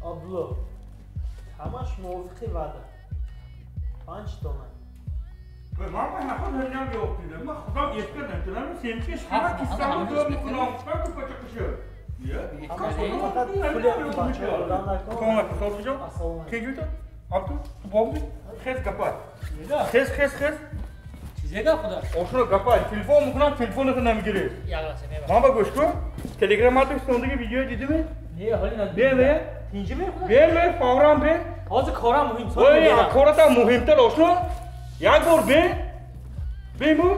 Abdullah, همش موافقی وعده 5 تومن من نخواد هرنم بیافتیده من خودم ایسکر نمیتونم سیمچیش همه کسیمو دو میکنم خودم تو پچه کشه همش فقط پول بچه آدم نکن کاملا کسال کجا؟ کی جویده؟ عبدو؟ تو بابدی؟ خیز گپای خیز چیزی گپ خدا آشنا گپای تلفن میکنم تلفنتو نمیگیری من با گوش کن تلگرام تو سوندگی ویدیو دیدی می؟ نه حالی نه بیا اینجا می خدا بیا فورا بیا حاضر کارم مهم اوه کارت هم مهمتر آشنا یک بار بیمو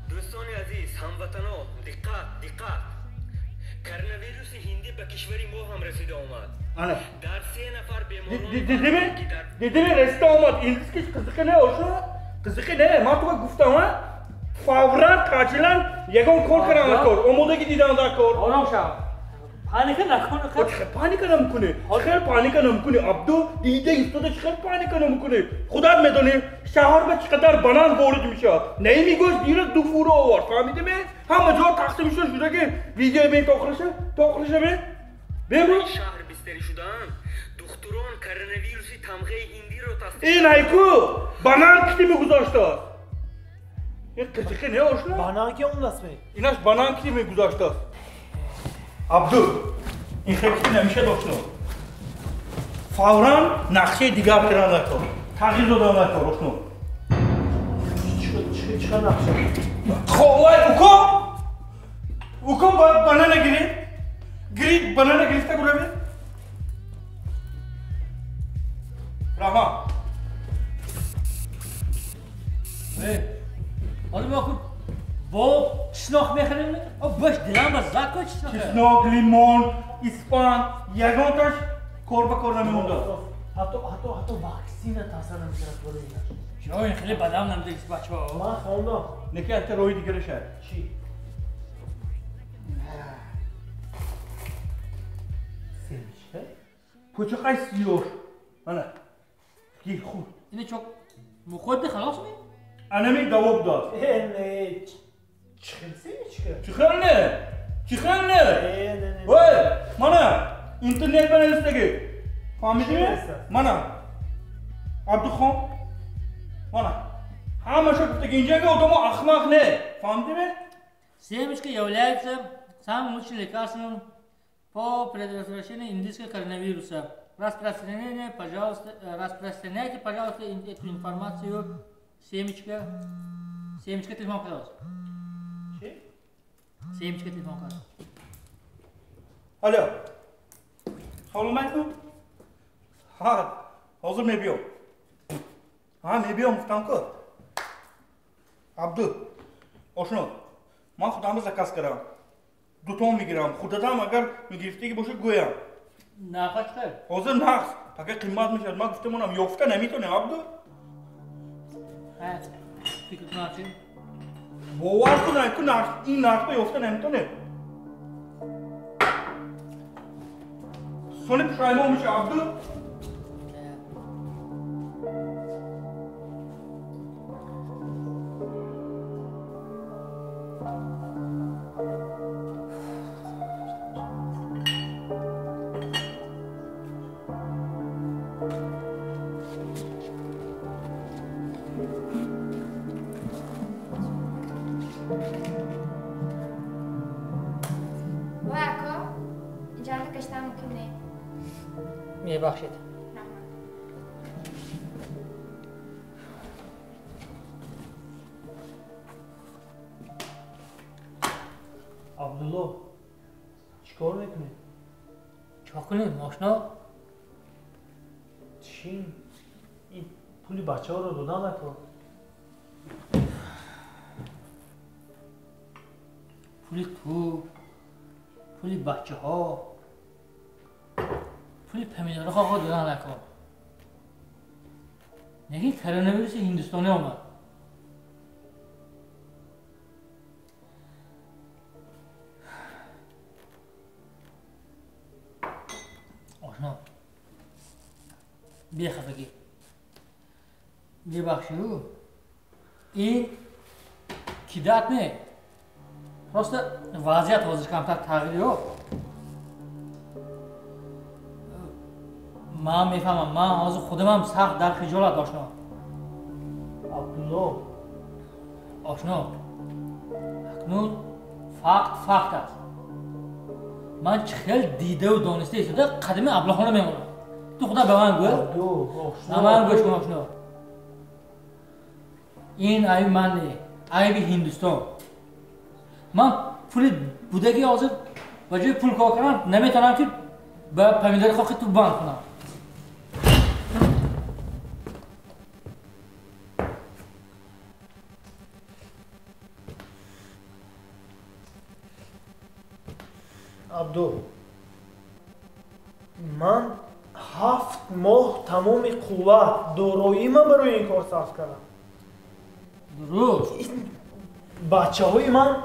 دوستان عزیز هموطنان دقت کرونا هندی به کشور ما هم رسیده آمد در 3 نفر بیماران دیدی رسیده آمد این که قزقی نه آشنا قزقی نه من تو گفتم فورا قاچلان یگان کار کنم کار آمادگی دیدن در کار آرام شو پانیک نکن پانیک نمیکنه خیلی پانیک نمیکنه عبدو دیده ایستاده خیلی پانیک نمیکنه خودت میدونی شهر به چقدر بنان وارد میشه نمیگوش دیره دو فورو آورد فهمیدی می همه جا تقسیم شده که ویدیو بین تاخرشه بیم شهر بستری شدن دکتران کرونا تمغه هندی رو تصدیق این هایکو بنان کتی میگذاشته این قزقی نه آشنا بانان که اون اسمه ایناش بنان کتی میگذاشته عبدو این خیلی نمیشه داشتم فورا نقشه دیگر کردن نکن تغییر دادن نکن داشتم چه نقشه؟ خواه اوکم باید بنانه گرید بنانه گرفته گره بید رحمان حالا بخون با چسناک میخریم باش دلم از زکا چسناک چسناک لیمون اسپان یگان تاش کار به کار نمیمونده حتی واکسین تاثیر نمیشه برای اینا جا این خیلی بدم نمیده ایست بچه ها من خوندم نکی از روی دیگره شد چی؟ سیمچه؟ پوچه قای سیور منه گیر خود اینه چوک مخود خلاص می؟ انمی دواب داد نه چی سیمچه؟ چی خیلی نه وای منه اینترنت بنویسته فهمیدی می؟ منه عبدالخان منه همه شو گفته که اینجا که ادامه اخمق نه فهمیدی می؟ Семечка является самым лучшим лекарством по предотвращению индийского коронавируса. Распространяйте, пожалуйста, эту информацию. Семечка телефон, пожалуйста. Семечка телефон, пожалуйста. Alo. Sağlamayın. Ha, hazır mı yapıyor? Ha, ne yapıyor Muftanko? Abdu, oşunu. من خودم زکاس کردم دو تا میگیرم خودم اگر میگرفتی که باشه گویم نخواهد کرد حاضر نقص اگر قیمت میشد من گفتم اونم یافته نمیتونه عبدو فکر کنم چی؟ باور کنه که این نقص یافته نمیتونه سونی پشایمان میشه عبدو میبخشید عبدالله چیکار میکنی؟ چیکار کنیم ماشنا؟ چین این پولی بچه ها رو دادن نکن پولی تو پولی بچه ها پولی پمیداره خواه دادن نکن نگه کرونا هندوستانی آمد آشنا بیا خفگی ببخشیو این کیدت نه راست وضعیت حاضر کمتر تغییری ها من میفهمم. من حاضر خودم هم سخت در خجالت آشنا. عبدالله آشنا اکنون فقط است. من خیلی دیده و دانسته ایستاده قدم ابلهانه میمونم. تو خدا به من گوش. عبدو من گوش کن آشنا. این عیب من نه، عیب هندوستان. من پول بودگی حاضر و جای پول کار کردن نمیتونم که به پمیدار خاک تو بند کنم. عبدو من 7 ماه تمام قوت دارایی‌ام برای این کار صرف کردم. درست. بچه های من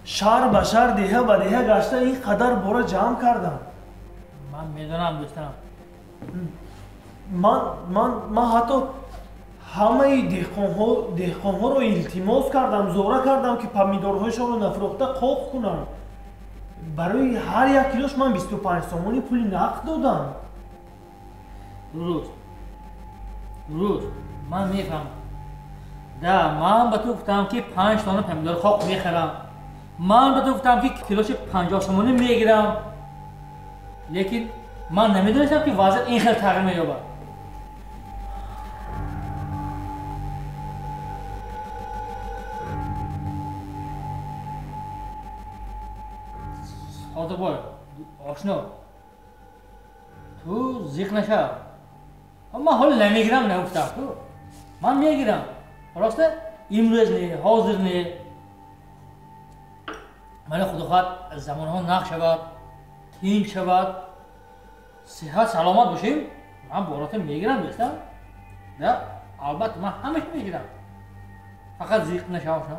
شهر به شهر دیه به دیه گشته این قدر باره جمع کردم. من میدونم دوستم. من حتی همه دهقان ها رو التماس کردم، زوره کردم که پمیدارهایشان رو نفروخته قاق کنن. برای هر 1 کیلوش من 25 سومانی پول نقد دادم. درست. من میفهمم. من به تو گفتم که 5 تانه پمیدار خاک میخرم. من به تو گفتم که کیلوش 50 سومانی میگیرم. لیکن من نمیدونستم که وضع این خیلی تغییر مییابد. صادق باش آشنا، تو زیق نشو. من حال نمیگیرم نگفتم تو. من میگیرم. راسته امروز نه، حاضر نه. من خدا خواهد زمان ها نقش شود، تین شود، صحت سلامت باشیم. من بارات میگیرم دوستم. نه البته من همش میگیرم. فقط زیق نشو آشنا.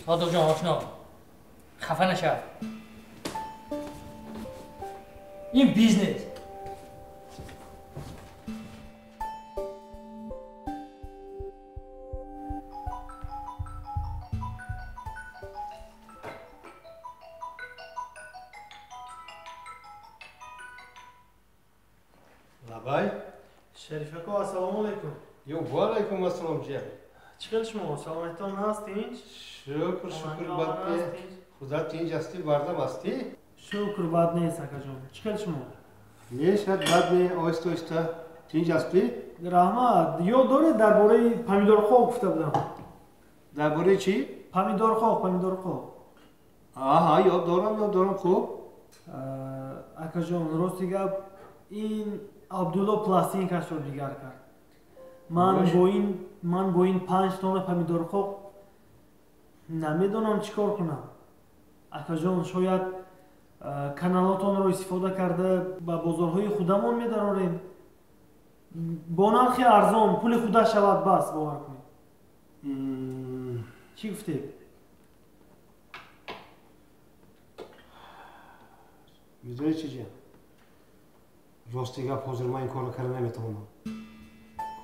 صادق جان آشنا خفه نشو. این بیزنس. Labai. شریفکو السلام علیکم. Yo, alaikum assalam jiyan. چیکار شما؟ سلامتان هستین؟ Shukr badne. Khuda tinj asti bardam asti. شکر بد نیست اکا جان. چیکار شما؟ Ye shad badne oysta tinj asti. رحمت یاد داره درباره پمیدار خاک گفته بودم. Darbore chi? پمیدار خاک. Aha, yod doram khub. اکا جان راستی گپ این عبدالله پلاستینکش رو دیگر کرد. من با این 5 تانه پمیدار خاک نمیدونم چیکار کنم. اکا جان شاید کانالاتون رو استفاده کرده به بازارهای خودمون میداریم. با نرخ ارزان پول خودش شود بس باور کنید. چی گفتید؟ میدونی چی jiyan? Rosti gap hozir man این کارو کردن نمیتونم.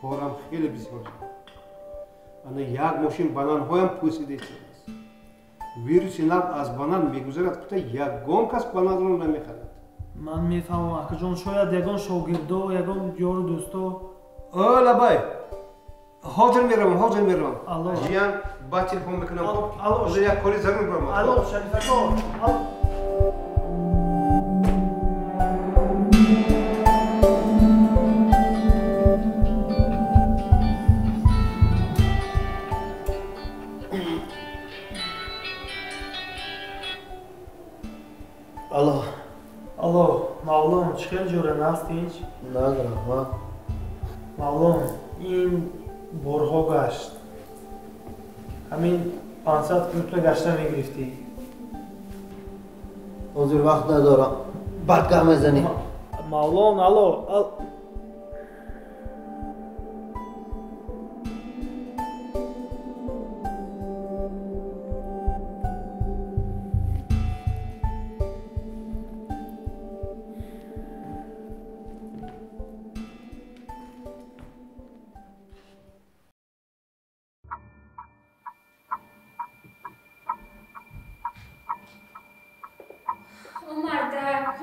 کارم خیلی بسیار. انا یک ماشین بانان هایم پوسیده است. ویروس ناب از بانان میگذرد که یگان کس بانان رو نمیخرد. من میفهمم اکا جان شاید یگان شاگردا یگان یار دوستا. لبای حاضر میرم الله. jiyan با تلفن میکنم. الله. حاضر یک کاری ضرور برم. الو شریفکو. الو مولون چیکار جوره هستید؟ ندارم ها. مولون این برها گشت. همین 500 کیلومتر گشته میگرفتی. حضور وقت ندارم. بعد که میزنی. مولون الو.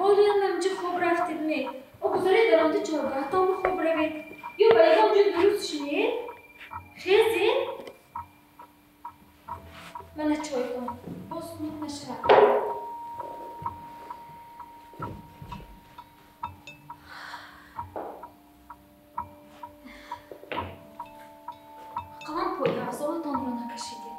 حالی هم نمیشه خوب رفتید می او گذاری دارم تو چارگاه تا خوب روید یا بایگام جون درست شید خیزی من چای کنم باز کنم نشه قلم پای افزارتان رو نکشیدید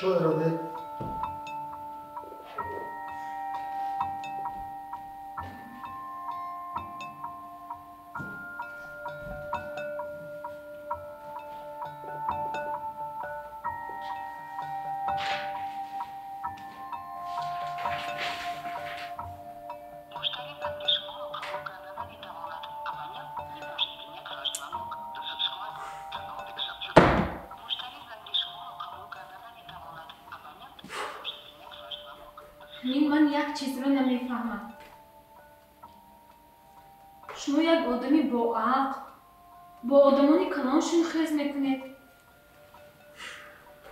چای اراده من یک چیز رو نمیفهمم شما یک آدمی با عقل با آدمانی کلانشون خرج میکنید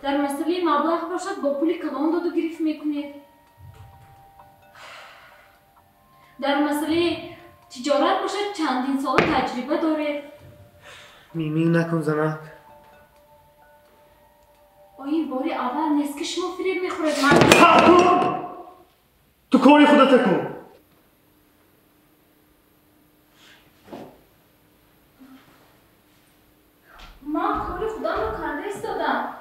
در مسئله مبلغ باشد با پول کلان داد و گرفت میکنید در مسئله تجارت باشد چندین سال تجربه دارید میمین نکن زنک این باری اول نیست که شما فریب میخورید تو کاری خودت کن من کاری خودم رو کرده ایستادم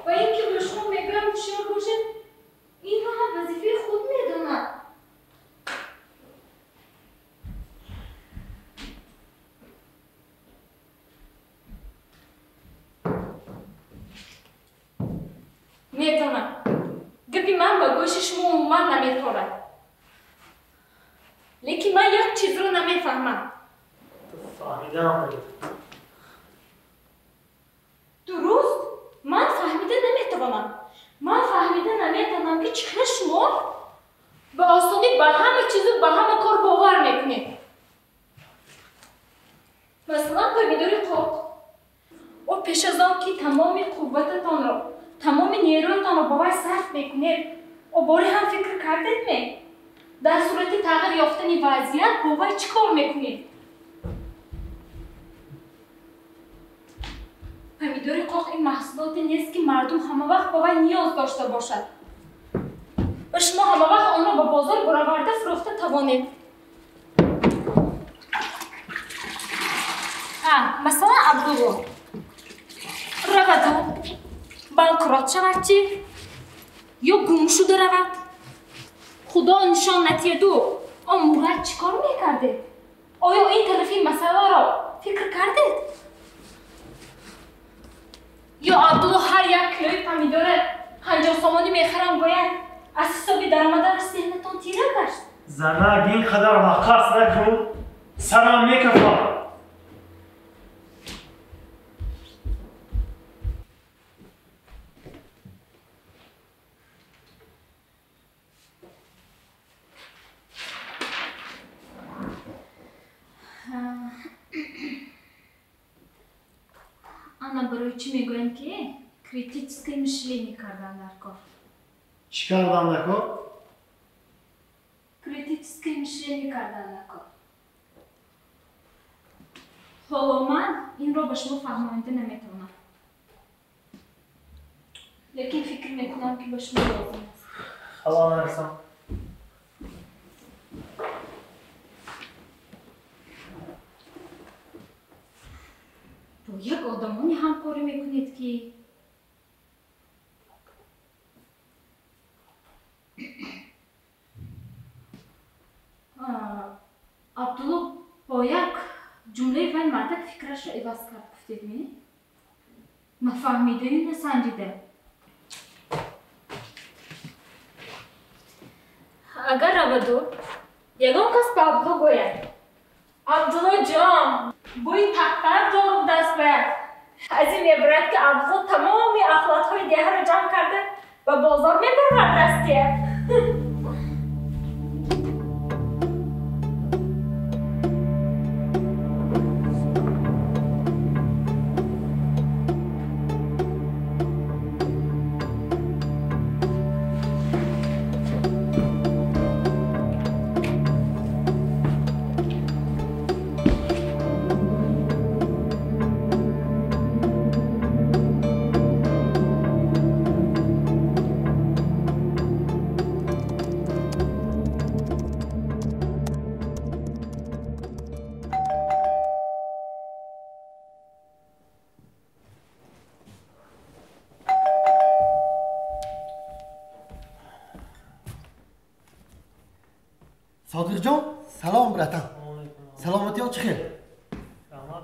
و اینکه به شما میگم هوشیار باشید این رو هم وظیفه خود میدونم میدونم گپی من با گوش شما عموما نمیخوره لیکن من یک چیز رو نمیفهمم فهمیدم درست؟ من فهمیده نمیتوانم من فهمیده نمیتوانم که چرا شما به آسانی به همه چیز و به همه کار باور میکنید مثلا پمیدوری خوب او پیش از آن که تمام قوتتان را تمام نیرویتان را باور صرف میکنید او باری هم فکر کردید می در صورت تغییر یافتن وضعیت باور چی کار میکنید پمیدور قاق این محصولاتی نیست که مردم همه وقت با وی نیاز داشته باشد و شما همه وقت آن را به بازار برآورده فروخته توانید مثلا عبدالله رود بانکرات شود چی؟ یا گم شده رود خدا نشان ندهد آن مورد چی کار میکرده؟ آیا این طرفی مسئله را فکر کردید؟ یا عبدالله هر یک کیلوی پمیدور 50 سامانی میخرم گوید از حسابی درآمد ذهنتان تیره گشت زنک اینقدر وقت نکن سرم میکفم Ana برای چی میگویم که کریتیسکی مشلینی کردن در کار چی کردن در کار؟ کریتیسکی مشلینی کردن در کار حالا من این را به شما فهمانده نمیتونم لیکن فکر میکنم که به شما لازم است خدا نرسم با یک آدمانی همکاری میکنید که عبدالله با یک جمله وی مردک فکرش را عوض کرد گفتید می؟ نفهمیده نسنجیده اگر رودو یگان کس به عبدالله گوید عبدالله جان بوی تختر دارم دست باید از این عبرت که عبدالله تمامی اخلاقهای دیگه رو جمع کرده و بازار میبرد دستیه صادق جان سلام براتم سلامتی ها چی خیر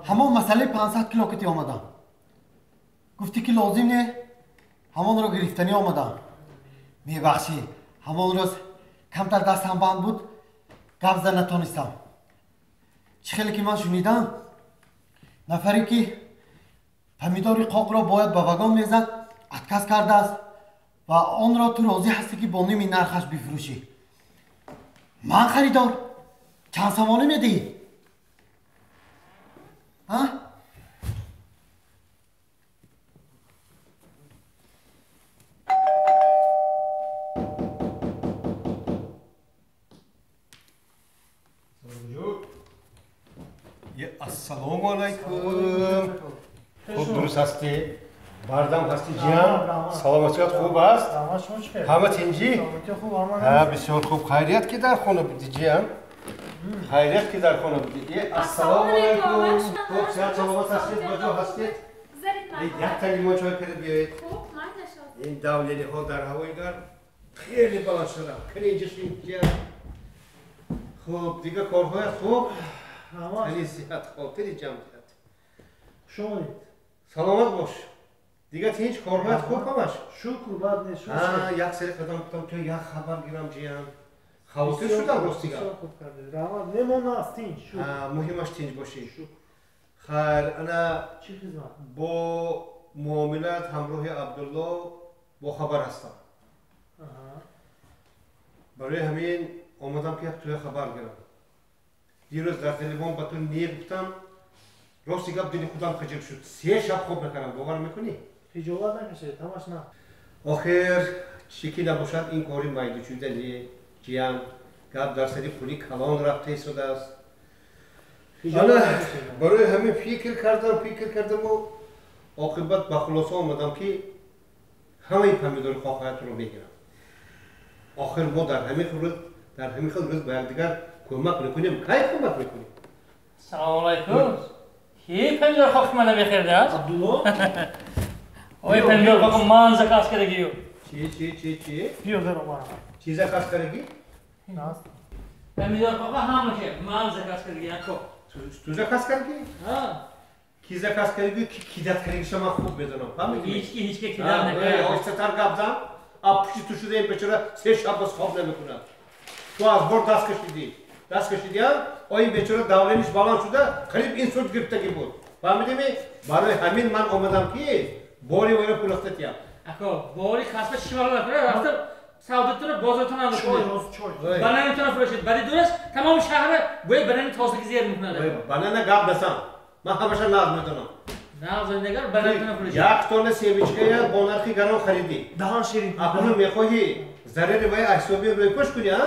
همون مسئله 500 کیلو کتی آمدم گفتی که لازم نه همون رو گرفتنی آمدم میبخشی همون روز کمتر دستم بند بود گپ زد نتونستم چی خیلی که من شنیدم نفری که پمیدار قاق را باید به وگان میزد اتکس کرده است و آن را تو راضی هستی که با نیم نرخش بفروشی من خریدار چند سامانه میدی؟ ها؟ السلام علیکم خوب درست هستی؟ بردم هستی جیان؟ سلامتیت خوب است؟ همه تینجی؟ بسیار خوب خیریت که در خونه بودی جیان؟ خیریت که در خونه بودی؟ السلام علیکم خوب سیاد سلامت هستید بجا هستید؟ یک تا لیمون چای پیدا بیایید این دوللی ها در هوای گرم خیلی بلند شدم خیلی جسمی جیان خوب دیگه کارهای خوب خیلی صحت خاطری جمعیت شما سلامت باش دیگه هیچ کارهای خوب همش شکر بعد نیست شکر یک سری قدم بودم تو یک خبر گیرم جیان خواهی شدم راستی بسیار خوب کردید روان نمونه است تینج شکر مهمش تینج باشی خیر انا چی خدمت با معاملات همراه عبدالله با خبر هستم برای همین آمدم که توی خبر گیرم دیروز در تلفن با تو نیر گفتم راستی گفت دلی خودم خجل شد 3 شب خوب نکردم باور میکنی؟ خجالت نکشید همش نه آخر چیکی نباشد این کاری میدو شده جیان گفت در سری پولی کلان رفته شده است برای همین فکر کردم و عاقبت به خلاصه آمدم که همه پمیدار خواهایت رو بگیرم آخر ما در همین خل روز به دیگر کمک میکنیم کی کمک میکنیم سلام علیکم کی پمیدار خاک منو بخیرده است عبدالله اوی پمیدار خاک من زکاس کردگیو چی بیا در اومد چیزا خاص کردگی این است پمیدار خاک همشه من زکاس کردگی اکو تو زکاس کردگی ها کی زکاس کردگی کی کیدت کردگی شما خوب بدونم فهمیدی هیچ کی کدام نکرد آستر گابزم آپشی تو شده این بچه 3 شب بس خواب نمیکنه تو از بر دست کشیدی این بیچاره دولنش بالان شده قریب این سوت گرفتگی بود فهمیدی می برای همین من آمدم که باری ولی پولختیه اکو باری خاصه شمال نکنه رفته سعودتون بازارتون انداخته چای بنانتون فروشید ولی درست تمام شهر باید بنان تازگی زیاد میکنه بنان گاب دستم من همش لازم میدونم نه زندگار بنانتون فروشید یک تونه سیویچکه با نرخی گرم خریدی دهان شیرین اکنون میخواهی ضرر وای احسابی روی پشت کنی ها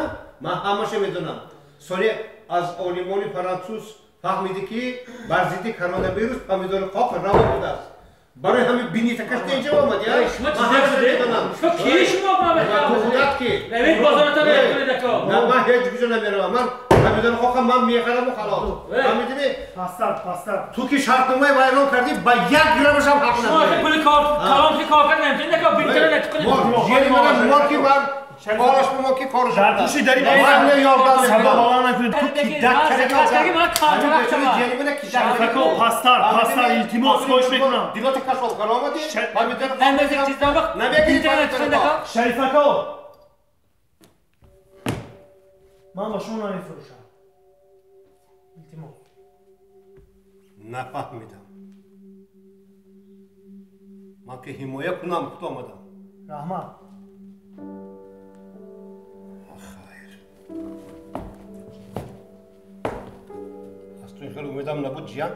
من همش میدونم سوری از آلمان فرانسوس فهمیدی که بر ضد کرونا ویروس پمیدار قاق روا بوده است برای همین بینی تکشته اینجا آمدی ها شما چیزی میدونم شما کی شما با تو خودت کی ببین بازارتون نکنید اکو نه من هیچ گوشه نمیرم من پمیدار قاق من میخرم و خلاص فهمیدی می پاستر تو که شرطنامه ویران کردی با 1 گرمش هم حق شما نداری پول کارام که کار کردن نمیتونید اکو بیشتر نکنید مار کی من کارش ما کی کارش در توشی داری من یاردم سبا بالا نکنید تو کی دک کردی من کانترکت شما پاستر التماس خواهش میکنم دیلات کشف کن آمدی اندازه چیز دارم اینترنت چند شریفکو من با شما نمیفروشم التماس نفهمیدم من که حمایه کنم خود آمدم رحمت از تو این خیلی امیدم نبود جیان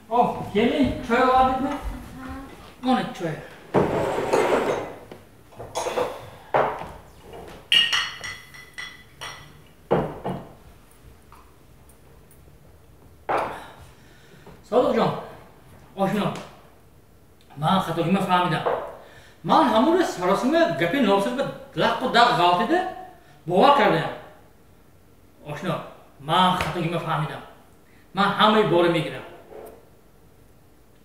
اوه یعنی چای آوردید نه؟ مانه چای صادق جان آشنا من خطاگیمه فهمیدم من همون رو سراسیمه گپی ناسب به لق و دق غلطیده باور کردم آشنا من خطاگیمه فهمیدم من همه باره میگیرم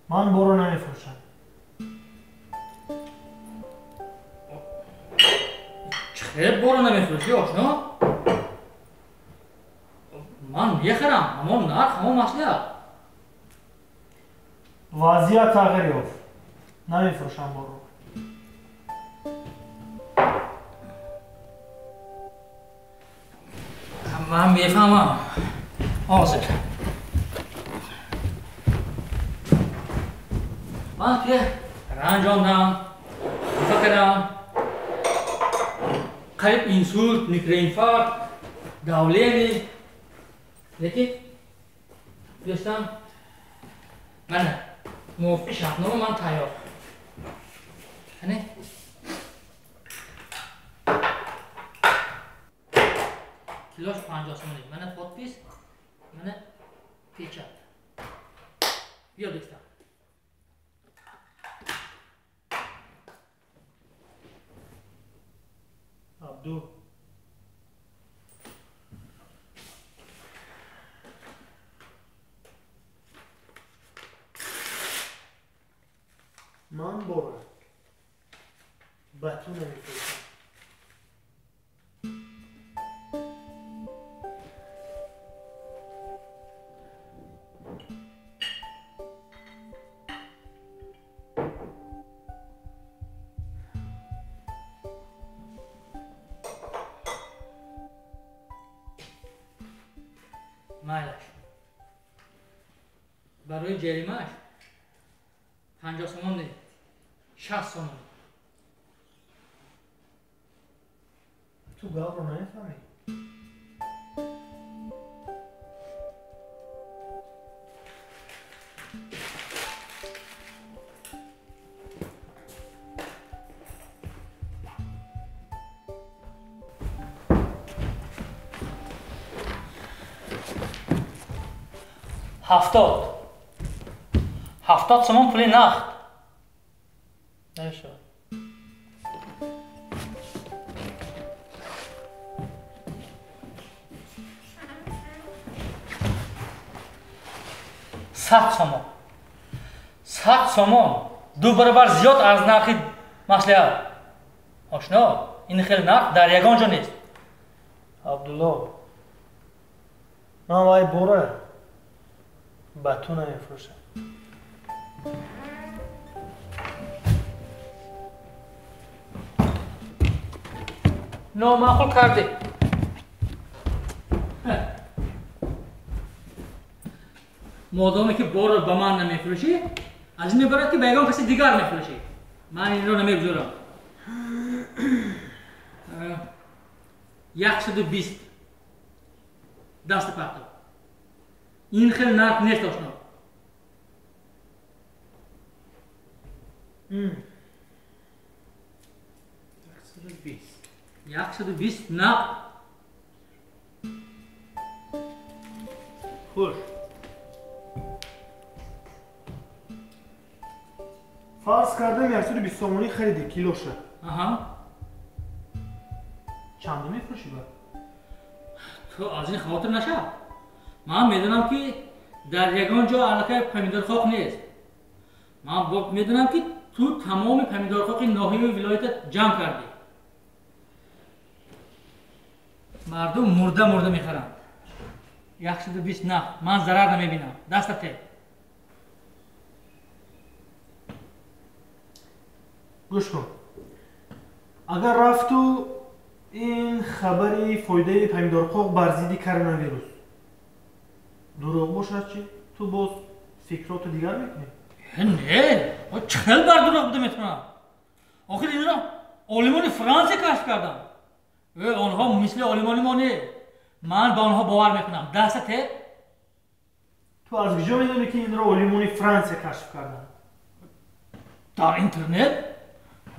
من برو نمیفروشم چه بارو نمیفروشی آشنا؟ من میخرم، همون نرخ همون مسئله. وضعیت تغییر یافت. نمیفروشم بارو. من میفهمم. حاضر. من که رنج آمدم، فکرم قریب اینسولت، میکروانفارکت، دولمی، لیکن دوستم من موفق شهرنامه من تیار. نه؟ کیلوش 50 سومنی. من پاتپیس، من پیچت. بیا دوستم. عبدو من بارو به تو نمیفروشم. مایلش برای جریمهش 50 سومن ده 60 سومن. تو گاو رو نمیفهمی. هفتاد سومن پول نقد. نشد. صد سومن دو برابر زیاد از نرخ مسئله. آشنا این خیلی نرخ در یگان جا نیست. عبدالله من وای بوره به تو نمیفروشم. نامعقول کردی. مادامی که بار به من نمیفروشی، از این میبرد که بیگان کسی دیگر میفروشی. من این رو نمیگذارم. 120 دست پرتو. این خیلی نرخ نیست آشنا. 120 نه. خوش. فرض کردم 120 سومنی خریدی کیلوشه. آها. چند میفروشی با؟ تو از این خاطر نشه. من میدونم که در یگان جا علاقه پمیدور خاک نیست. من میدونم که تو تمام پمیدور خاک ناحیه و ولایت جمع کردی. مردم مرده میخرند. 120 نه. من ضرر نمیبینم. دستته. گوش کن. اگر رفتو این خبری فایده پمیدور خاک بر ضد کرونا ویروس دروغ باشد چی؟ تو باز فکراتو دیگر میکنی؟ نه. چهل بار دروغ بوده میتونم. آخر این را آلمان فرانسه کشف کردم. آنها مثل آلمانی ما نه. من به آنها باور میکنم. دستته؟ تو از کجا میدونی که این را آلمانی فرانسه کشف کردن؟ در اینترنت؟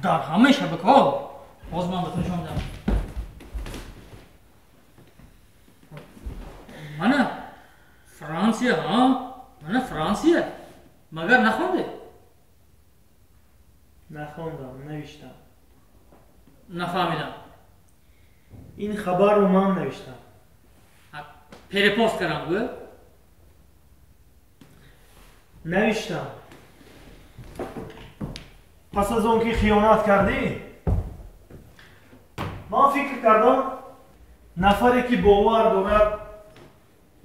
در همه شبکه‌ها. باز من بهتون نشون میدم. من فرانسیه ها؟ من فرانسیه. مگر نخونده؟ نخوندم، نوشتم. نفهمیدم. این خبر رو من نوشتم. پریپوست کردم گوه؟ نوشتم. پس از اون که خیانت کردی من فکر کردم نفری که باور دارد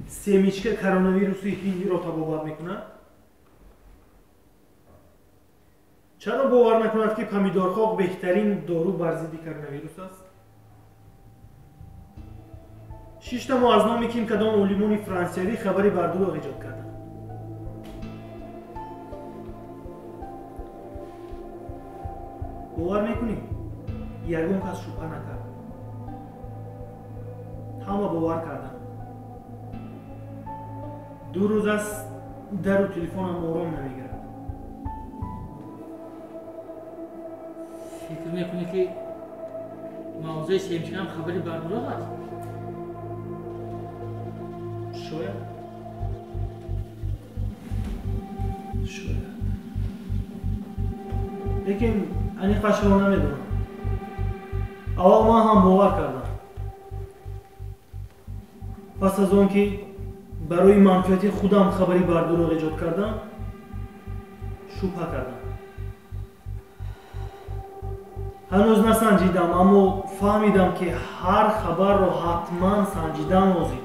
سمیچکه کرونا ویروسی هندی را باور میکنه چرا باور نکند که پمیدور خاک بهترین دارو بر ضد کرونا ویروس است؟ 6 ماه از نام کیم کدام عالمان فرانسوی خبری بر دروغ ایجاد کردند. باور میکنیم یگان کس شبهه نکرد. همه باور کردند. 2 روز است در و تلفنم آرام نمیگیرد. فکر میکنی که موضوع سیمچه هم خبری بر دروغ است؟ شاید لیکن اینی قشنگ نمیدونم. اول من هم باور کردم. پس از اون که برای منفعت خودم خبری بر دروغ ایجاد کردم شبهه کردم. هنوز نسنجیدم اما فهمیدم که هر خبر را حتما سنجیدن لازم.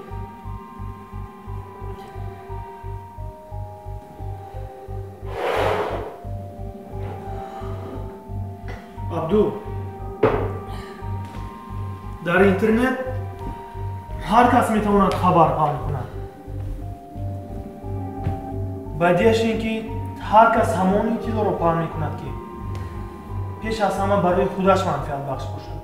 عبدو در اینترنت هر کس میتواند خبر پخش کند. بدیهش این که هر کس همان اطلاع را پخش میکند که پیش از همه برای خودش منفعت بخش باشد.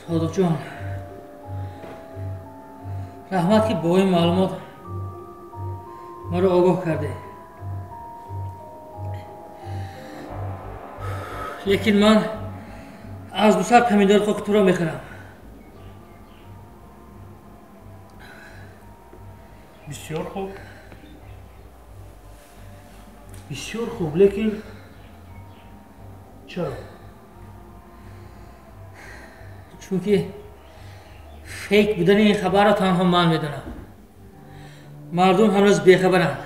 صادق جان رحمت که با این معلومات ما رو آگاه کرده. لیکن من از 200 پمیدور خاک تو را میخرم. بسیار خوب. بسیار خوب لیکن چرا؟ چون که فیک بودن این خبر را تنها من میدونم. مردم هنوز بیخبرند.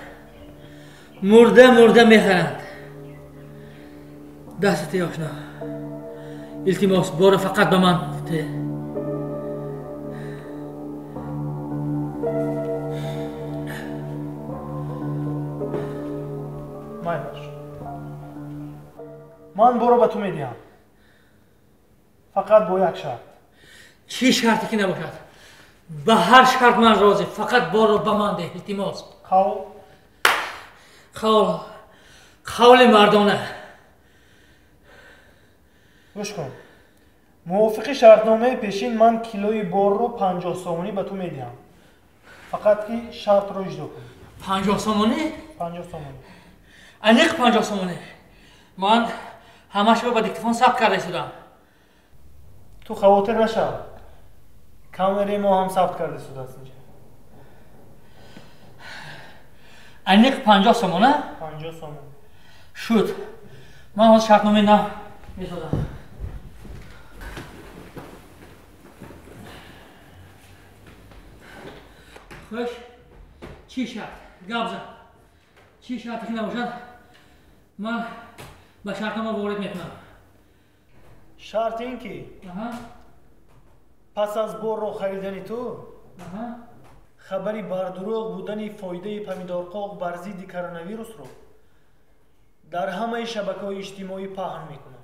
مرده میخرند. دستت آشنا. التماس بار فقط به من ده. من برو به تو میدیم. فقط با یک شرط. چی شرطی که نباشد؟ به هر شرط من راضی. فقط بار رو به من ده. التماس. قول مردانه. گوش کن. موافق شرطنامه پیشین من کیلوی بار رو 50 سومانی به تو میدیم. فقط که شرط رو اجرا کن. 50 سومانی؟ 50 سومانی. انیق 50 سومانی. من همش رو با دیکتفون ثبت کرده شدم. تو خواطر نشو. کامری ما هم ثبت کرده شده است اینجا. انیق 50 سومانه؟ 50 سومانی. شد. من از شرطنامه نه میسازم. خوش. چی شرط؟ گبزن. چی شرطی که نباشد؟ من به شرطنامه وارد میکنم. شرط این که پس از بار رو خریدنی تو خبری بر دروغ بودن فایده پمیدور قاق بر ضد کرونا ویروس رو در همه شبکه‌های اجتماعی پهن میکنه.